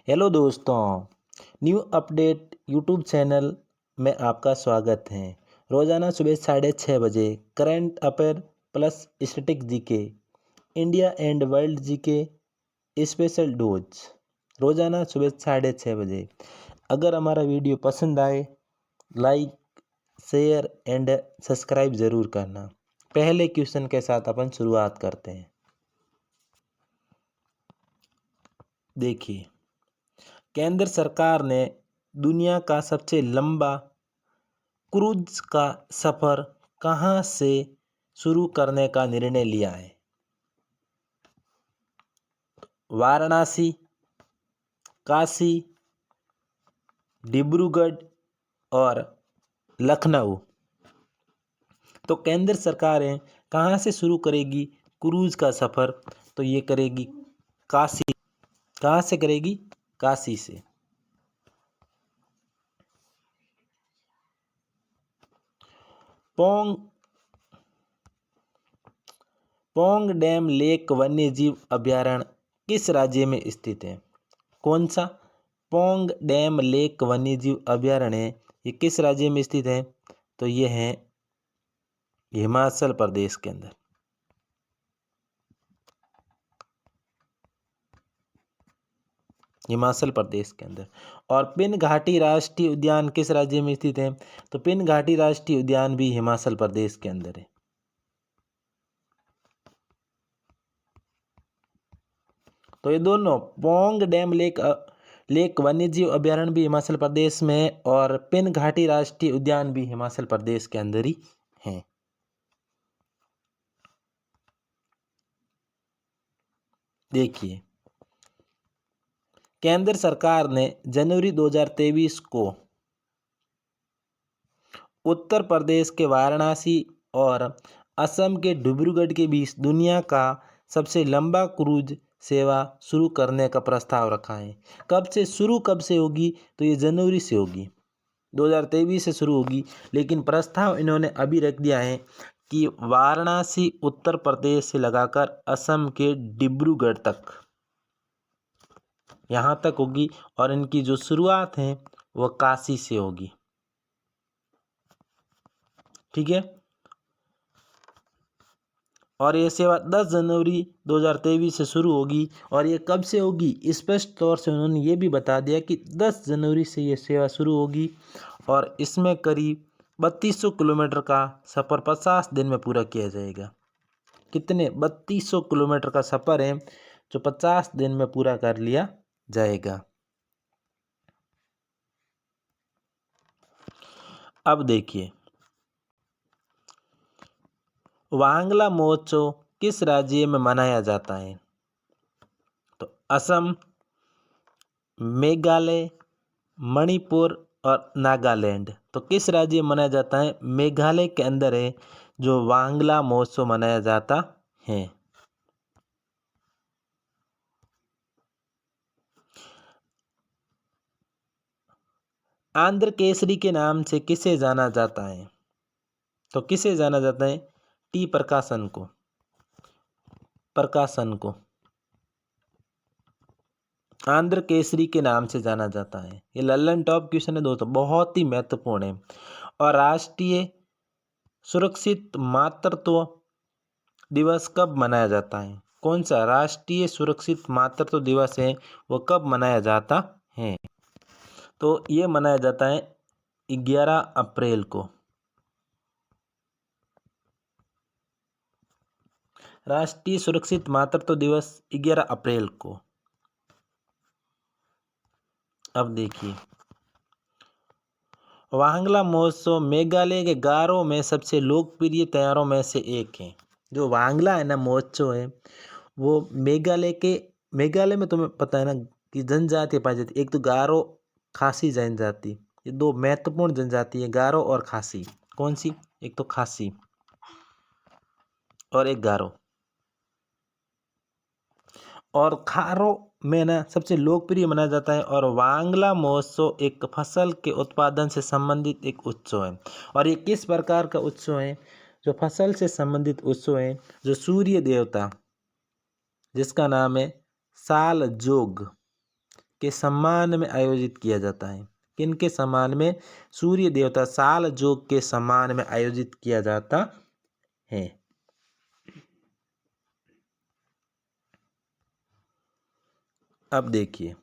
Hello दोस्तों, new update YouTube channel में आपका स्वागत है। रोज़ाना सुबह 6:30 बजे current affair plus static GK, India and world GK special dose. रोज़ाना सुबह 6:30 बजे। अगर हमारा वीडियो पसंद आए, लाइक, शेयर एंड सब्सक्राइब ज़रूर करना। पहले क्वेश्चन के साथ अपन शुरुआत करते हैं। देखिए, केंद्र सरकार ने दुनिया का सबसे लंबा क्रूज का सफ़र कहाँ से शुरू करने का निर्णय लिया है? वाराणसी, काशी, डिब्रूगढ़ और लखनऊ। तो केंद्र सरकार है कहाँ से शुरू करेगी क्रूज का सफ़र? तो ये करेगी काशी। कहाँ से करेगी? काशी से। पोंग डैम लेक वन्यजीव अभयारण्य किस राज्य में स्थित है? कौन सा? पोंग डैम लेक वन्यजीव अभयारण्य है, ये किस राज्य में स्थित है? तो ये है हिमाचल प्रदेश के अंदर। हिमाचल प्रदेश के अंदर। और पिन घाटी राष्ट्रीय उद्यान किस राज्य में स्थित है? तो पिन घाटी राष्ट्रीय उद्यान भी हिमाचल प्रदेश के अंदर है। तो ये दोनों पोंग डैम लेक वन्यजीव अभयारण्य भी हिमाचल प्रदेश में है और पिन घाटी राष्ट्रीय उद्यान भी हिमाचल प्रदेश के अंदर ही है। देखिए, केंद्र सरकार ने जनवरी 2023 को उत्तर प्रदेश के वाराणसी और असम के डिब्रूगढ़ के बीच दुनिया का सबसे लंबा क्रूज सेवा शुरू करने का प्रस्ताव रखा है। कब से होगी? तो ये जनवरी से होगी, 2023 से शुरू होगी। लेकिन प्रस्ताव इन्होंने अभी रख दिया है कि वाराणसी उत्तर प्रदेश से लगाकर असम के डिब्रूगढ़ तक, यहाँ तक होगी। और इनकी जो शुरुआत है वह काशी से होगी। ठीक है। और ये सेवा 10 जनवरी 2023 से शुरू होगी। और ये कब से होगी? स्पष्ट तौर से उन्होंने ये भी बता दिया कि 10 जनवरी से ये सेवा शुरू होगी और इसमें करीब 3200 किलोमीटर का सफ़र 50 दिन में पूरा किया जाएगा। कितने? 3200 किलोमीटर का सफ़र है जो 50 दिन में पूरा कर लिया जाएगा। अब देखिए, वांगला महोत्सव किस राज्य में मनाया जाता है? तो असम, मेघालय, मणिपुर और नागालैंड। तो किस राज्य में मनाया जाता है? मेघालय के अंदर है जो वांगला महोत्सव मनाया जाता है। आंध्र केसरी के नाम से किसे जाना जाता है? तो किसे जाना जाता है? टी प्रकाशन को। आंध्र केसरी के नाम से जाना जाता है। ये लल्लन टॉप क्वेश्चन है दोस्तों, बहुत ही महत्वपूर्ण है। और राष्ट्रीय सुरक्षित मातृत्व दिवस कब मनाया जाता है? कौन सा राष्ट्रीय सुरक्षित मातृत्व दिवस है वो कब मनाया जाता है? तो ये मनाया जाता है 11 अप्रैल को। राष्ट्रीय सुरक्षित मातृत्व दिवस 11 अप्रैल को। अब देखिए, वांगला महोत्सव मेघालय के गारो में सबसे लोकप्रिय त्योहारों में से एक है। जो वांगला है ना महोत्सव है वो मेघालय में तुम्हें पता है ना कि जनजाति पाई जाती। एक तो गारो, खासी जनजाति, ये दो महत्वपूर्ण जनजाति है, गारो और खासी। कौन सी? एक तो खासी और एक गारो। और खारो में ना सबसे लोकप्रिय मनाया जाता है। और वांगला महोत्सव एक फसल के उत्पादन से संबंधित एक उत्सव है। और ये किस प्रकार का उत्सव है? जो फसल से संबंधित उत्सव है, जो सूर्य देवता जिसका नाम है साल जोग, के सम्मान में आयोजित किया जाता है? किन के सम्मान में? सूर्य देवता साल जोग के सम्मान में आयोजित किया जाता है। अब देखिए,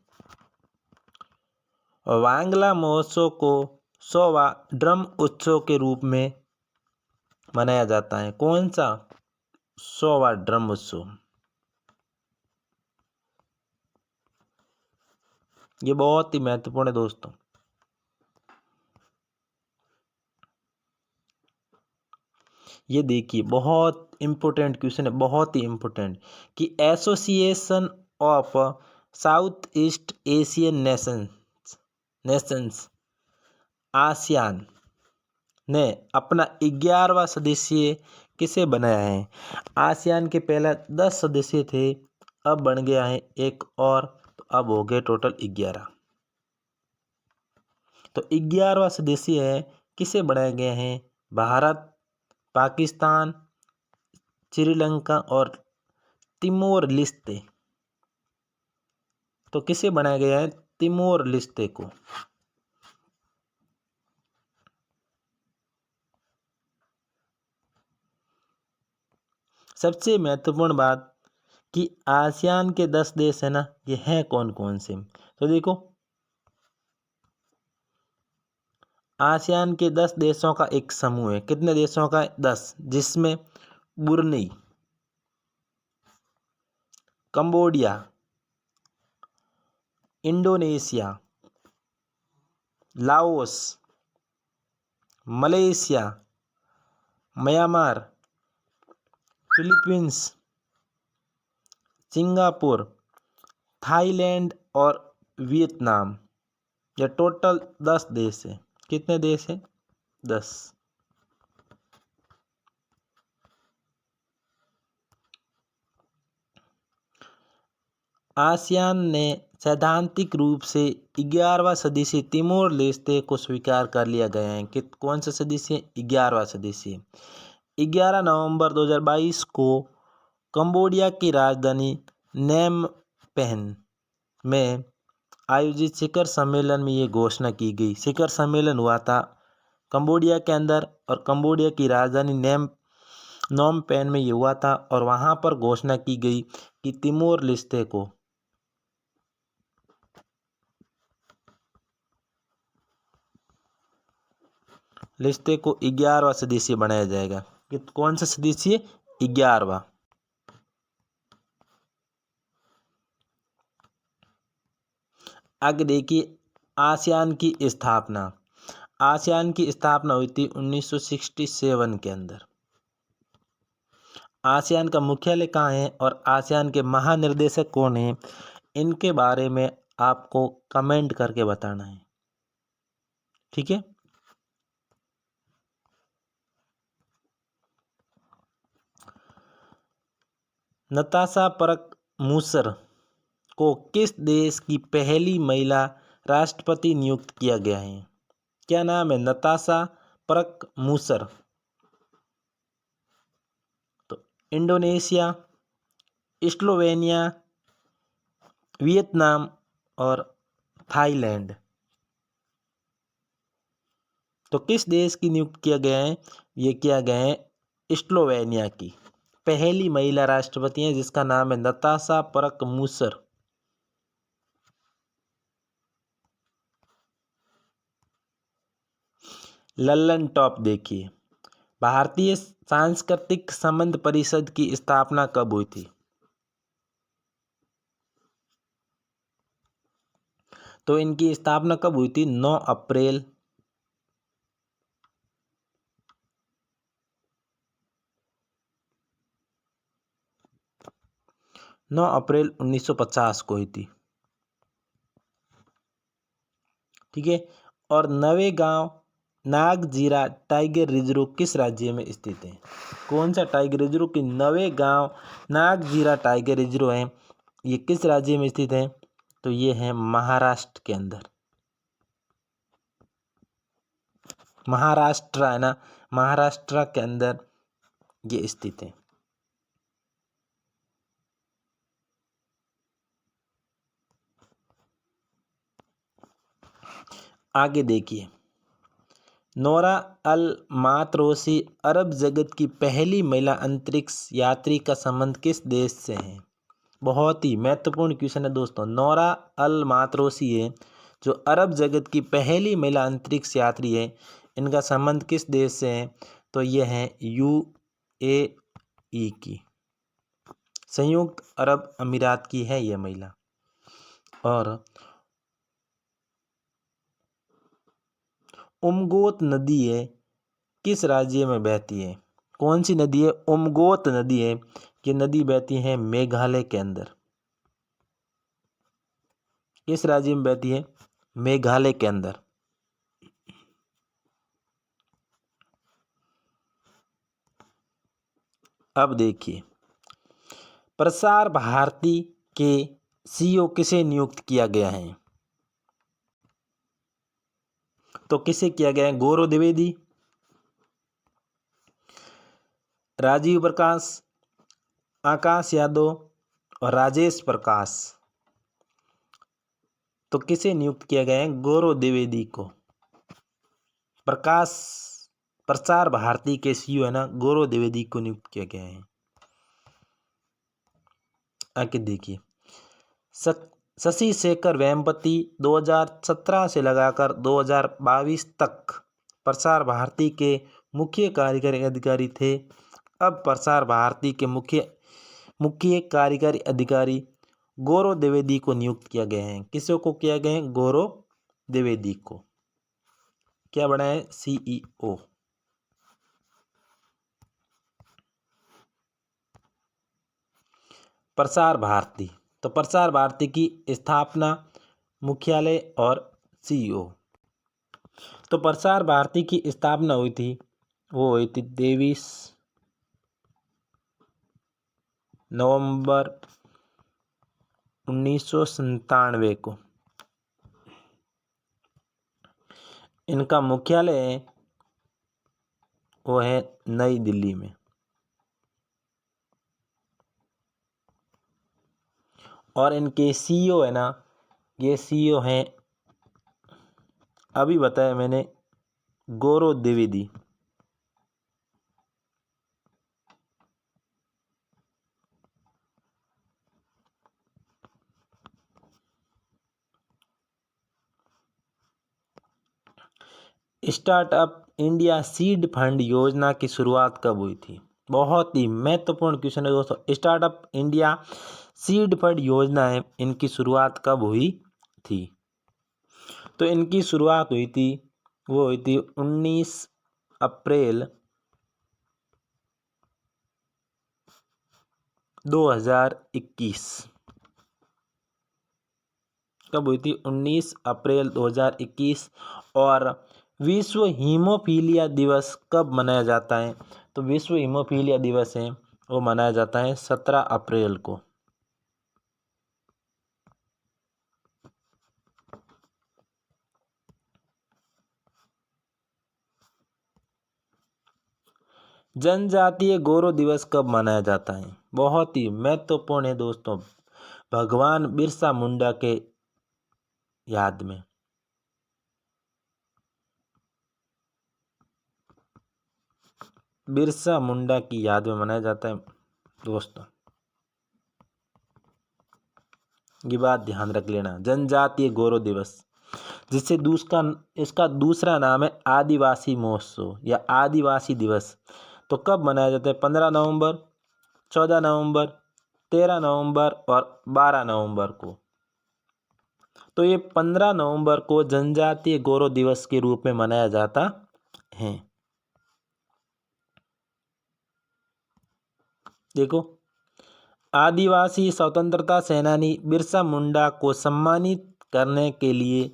वांगला महोत्सव को 100वां ड्रम उत्सव के रूप में मनाया जाता है। कौन सा? 100वां ड्रम उत्सव। ये बहुत ही महत्वपूर्ण है दोस्तों। ये देखिए, बहुत इंपॉर्टेंट क्वेश्चन है, बहुत ही इंपॉर्टेंट, कि association of south east Asian Nations ASEAN ने अपना 11वां सदस्य किसे बनाया है? आसियान के पहले 10 सदस्य थे, अब बन गया है एक और, तो अब हो गए टोटल 11। तो 11वां सदस्य है, किसे बनाए गए हैं? भारत, पाकिस्तान, श्रीलंका और तिमोर लिस्ते। तो किसे बनाया गया है? तिमोर लिस्ते को। सबसे महत्वपूर्ण बात कि आसियान के 10 देश है ना, ये हैं कौन कौन से? तो देखो, आसियान के 10 देशों का एक समूह है। कितने देशों का? 10, जिसमें Burundi, Cambodia, Indonesia, Laos, Malaysia, Myanmar, Philippines, Singapore, Thailand और वियतनाम। ये टोटल 10 देश है। कितने देश हैं? 10। आसियान ने सैद्धांतिक रूप से 11वां सदस्य तिमोर लेस्ते को स्वीकार कर लिया गया है। कि कौन सा सदस्य? 11वां सदस्य। 11 नवंबर 2022 को कंबोडिया की राजधानी नैम पेन में आयोजित शिखर सम्मेलन में ये घोषणा की गई। शिखर सम्मेलन हुआ था कंबोडिया के अंदर, और कंबोडिया की राजधानी नोम पेन में ये हुआ था, और वहाँ पर घोषणा की गई कि तिमोर लिस्ते को 11वां सदस्य बनाया जाएगा। कि कौन सा सदस्य? 11वां। आगे देखिए, आसियान की स्थापना। आसियान की स्थापना हुई थी 1967 के अंदर। आसियान का मुख्यालय कहाँ है और आसियान के महानिर्देशक कौन है? इनके बारे में आपको कमेंट करके बताना है, ठीक है। नताशा परक मूसर को किस देश की पहली महिला राष्ट्रपति नियुक्त किया गया है? क्या नाम है? नताशा परक मूसर। तो इंडोनेशिया, स्लोवेनिया, वियतनाम और थाईलैंड। तो किस देश की नियुक्त किया गया है? ये किया गया है स्लोवेनिया की। पहली महिला राष्ट्रपति है जिसका नाम है नताशा परक मूसर। लल्लन टॉप देखिए, भारतीय सांस्कृतिक संबंध परिषद की स्थापना कब हुई थी? तो इनकी स्थापना कब हुई थी? 9 अप्रैल 1950 को हुई थी, ठीक है। और नवेगांव नागजीरा टाइगर रिजर्व किस राज्य में स्थित है? कौन सा टाइगर रिजर्व? की नवेगांव नागजीरा टाइगर रिजर्व है, ये किस राज्य में स्थित है? तो ये है महाराष्ट्र के अंदर। महाराष्ट्र है ना, महाराष्ट्र के अंदर ये स्थित है। आगे देखिए, नोरा अल मातरोसी अरब जगत की पहली महिला अंतरिक्ष यात्री का संबंध किस देश से है? बहुत ही महत्वपूर्ण क्वेश्चन है दोस्तों। नोरा अल मातरोसी है जो अरब जगत की पहली महिला अंतरिक्ष यात्री है, इनका संबंध किस देश से है? तो ये है यूएई की, संयुक्त अरब अमीरात की है यह महिला। और उमगोत नदी है किस राज्य में बहती है? कौन सी नदी है? उमगोत नदी है। ये नदी बहती है मेघालय के अंदर। किस राज्य में बहती है? मेघालय के अंदर। अब देखिए, प्रसार भारती के सीईओ किसे नियुक्त किया गया है? तो किसे किया गया है? गौरव द्विवेदी, राजीव प्रकाश, आकाश यादव और राजेश प्रकाश। तो किसे नियुक्त किया गया है? गौरव द्विवेदी को। प्रसार भारती के सीईओ है ना, गौरव द्विवेदी को नियुक्त किया गया है। आगे देखिए, शशि शेखर वेम्पति 2017 से लगाकर 2022 तक प्रसार भारती के मुख्य कार्यकारी अधिकारी थे। अब प्रसार भारती के मुख्य कार्यकारी अधिकारी गौरव द्विवेदी को नियुक्त किया गया है। किसको को किया गया है? गौरव द्विवेदी को। क्या बना है? सीईओ। प्रसार भारती, तो प्रसार भारती की स्थापना, मुख्यालय और सीईओ। तो प्रसार भारती की स्थापना हुई थी, वो हुई थी 23 नवंबर 1997 को। इनका मुख्यालय है वो है नई दिल्ली में। और इनके सीईओ है ना, ये सीईओ हैं, अभी बताया मैंने, Gaurav Dwivedi. Startup India seed fund योजना की शुरुआत कब हुई थी? बहुत ही महत्वपूर्ण क्वेश्चन है दोस्तों। स्टार्टअप इंडिया सीड फंड योजना है, इनकी शुरुआत कब हुई थी? तो इनकी शुरुआत हुई थी, वो हुई थी 19 अप्रैल 2021। कब हुई थी? 19 अप्रैल 2021। और विश्व हीमोफीलिया दिवस कब मनाया जाता है? तो विश्व हीमोफीलिया दिवस है वो मनाया जाता है 17 अप्रैल को। जनजातीय गौरव दिवस कब मनाया जाता है? बहुत ही महत्वपूर्ण है दोस्तों, भगवान बिरसा मुंडा के याद में। बिरसा मुंडा की याद में मनाया जाता है दोस्तों, ये बात ध्यान रख लेना। जनजातीय गौरव दिवस, जिससे इसका दूसरा नाम है आदिवासी महोत्सव या आदिवासी दिवस। तो कब मनाया जाता है? 15 नवंबर, 14 नवंबर, 13 नवंबर और 12 नवंबर को। तो ये 15 नवंबर को जनजातीय गौरव दिवस के रूप में मनाया जाता है। देखो, आदिवासी स्वतंत्रता सेनानी बिरसा मुंडा को सम्मानित करने के लिए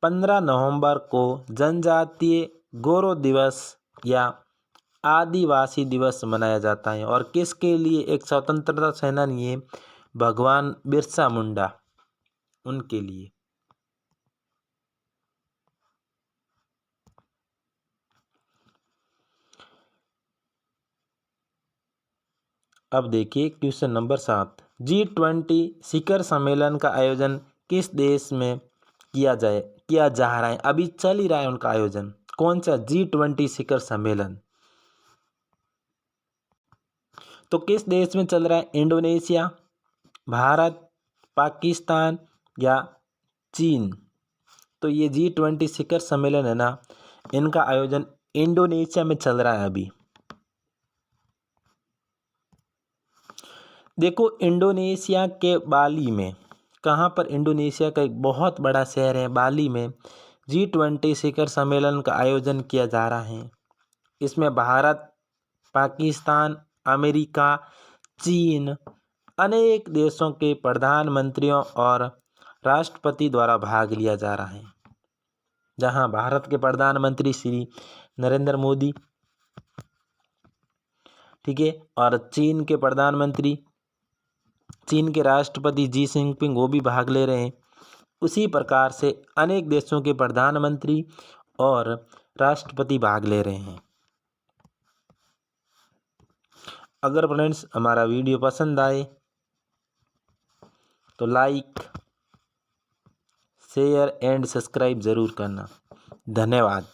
15 नवंबर को जनजातीय गौरव दिवस या आदिवासी दिवस मनाया जाता है। और किसके लिए? एक स्वतंत्रता सेनानी है भगवान बिरसा मुंडा, उनके लिए। अब देखिए क्वेश्चन नंबर 7, G20 शिखर सम्मेलन का आयोजन किस देश में किया जा रहा है, अभी चल ही रहा है उनका आयोजन। कौन सा? G20 शिखर सम्मेलन। तो किस देश में चल रहा है? इंडोनेशिया, भारत, पाकिस्तान या चीन? तो ये G20 शिखर सम्मेलन है ना, इनका आयोजन इंडोनेशिया में चल रहा है अभी। देखो इंडोनेशिया के बाली में, कहाँ पर? इंडोनेशिया का एक बहुत बड़ा शहर है बाली में G20 शिखर सम्मेलन का आयोजन किया जा रहा है। इसमें भारत, पाकिस्तान, अमेरिका, चीन, अनेक देशों के प्रधानमंत्रियों और राष्ट्रपति द्वारा भाग लिया जा रहा है। जहां भारत के प्रधानमंत्री श्री नरेंद्र मोदी, ठीक है, और चीन के राष्ट्रपति जी जिनपिंग वो भी भाग ले रहे हैं। उसी प्रकार से अनेक देशों के प्रधानमंत्री और राष्ट्रपति भाग ले रहे हैं। अगर फ्रेंड्स हमारा वीडियो पसंद आए तो लाइक, शेयर एंड सब्सक्राइब ज़रूर करना। धन्यवाद।